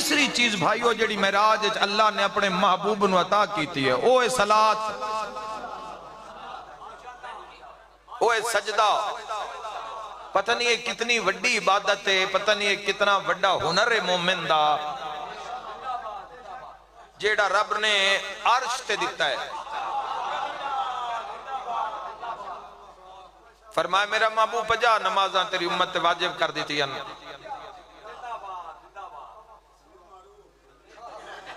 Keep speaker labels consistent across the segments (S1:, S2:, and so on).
S1: तीसरी चीज भाईओ जी महराज अल्लाह ने अपने महबूब नूं अता की है, वो है सलात, वो है सजदा। पता नहीं है कितनी वड्डी इबादत है, पता नहीं है कितना वड्डा हुनर है मोमिन दा, जेड़ा रब ने अर्श ते दिता है। फरमाया मेरा महबूब 50 नमाज़ां तेरी उम्मत ते वाजिब कर दी।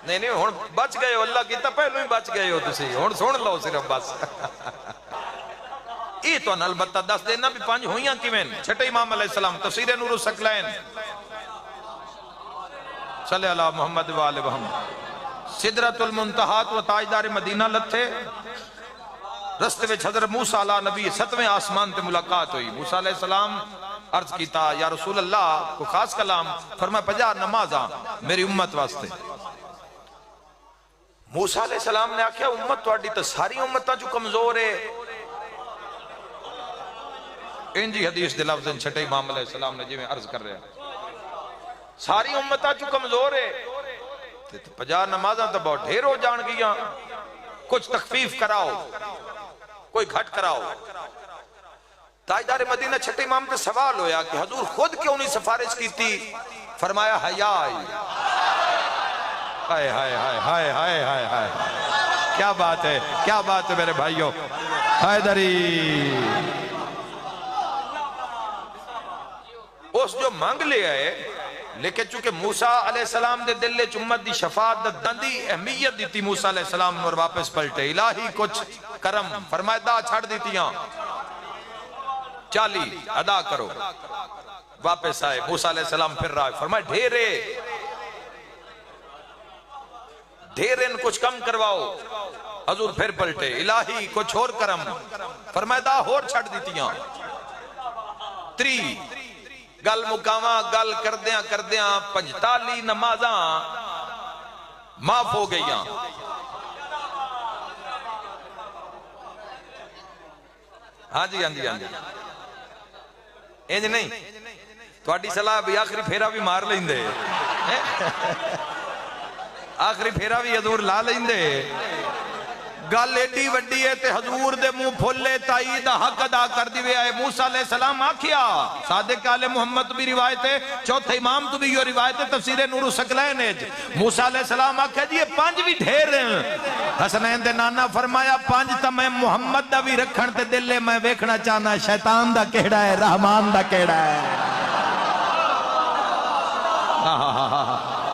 S1: नहीं नहीं हुण बच गए हो, अल्लाह कीता पहलों ही बच गए हो तुसी, हुण सुन लो सिर्फ बस। ये तो अलबत्ता दस देना भी 5 हुईयां किवें। छठे इमाम अलैहिस्सलाम तफसीर नूरुस सकलैन सल्ले अला मुहम्मद व आले मुहम्मद। सिदरतुल मुंतहा व ताजदार मदीना लथे, रस्ते में हज़रत मूसा अला नबी 7वें आसमान ते मुलाकात हुई। मूसा अलैहिस्सलाम अर्ज कीता या रसूल अल्लाह, को खास कलाम फरमाया 50 नमाज़ां मेरी उम्मत वास्ते। मूसा अलैहिस्सलाम ने आख्या उम्मत तुहाडी तो सारी उम्मतां चो कमजोर है। इंजी हदीस दे लफ्ज़ छठे इमाम अलैहिस्सलाम ने जिवें अर्ज कर रहा सारी उम्मतां चो कमजोर है, ते 50 नमाज़ां तो बहुत ढेर हो जान गियां, कुछ तखफीफ कराओ, कोई घट कराओ। ताजदार मदीना छठे इमाम पे सवाल होया कि हजूर खुद क्यों नहीं सिफारिश की थी? फरमाया हया। हाय हाय हाय हाय हाय हाय हाय, क्या बात है, क्या बात है मेरे भाइयों। हैदरी उस जो मांग ले आए, लेकिन चूंकि मूसा अलैहिस्सलाम दे दिल च उम्मत दी शफाअत दा दंदी अहमियत दी मूसा अलैहिस्सलाम और वापस पलटे। इलाही कुछ करम फरमाया दा छड़ दीतियां, 40 अदा करो। वापस आए मूसा अलैहिस्सलाम फिर रहा, फरमाया ढेरे ढेरे कुछ कम करवाओ। हजूर फिर पलटे, इलाही कुछ और करम फरमाया दा होर छड़ दीतियां। 3 गल मुकावा, गल करदियां करदियां 45 नमाज़ां माफ हो गई। हाँ जी हाँ जी हाँ जी, इंज नहीं थोड़ी सलाह भी आखिरी फेरा भी मार लेंदे, आखिरी फेरा भी हजूर ला लेंदे। गल एडी वड्डी है ते हजूर दे मुंह फुले ताई दा हक अदा कर दिवे आए। मूसा अलैहिस्सलाम आखिया, सादिक आले मोहम्मद भी रिवायत है, चौथे इमाम तो भी यो रिवायत है तफसीर नूरुस सकलैन है। मूसा अलैहिस्सलाम आखिया जी ये 5 भी ढेर हैं। हसनैन दे नाना फरमाया 5 तो मैं मुहम्मद दा भी रखण ते दिल है, मैं वेखना चाहना शैतान दा केड़ा है, रहमान दा केड़ा है।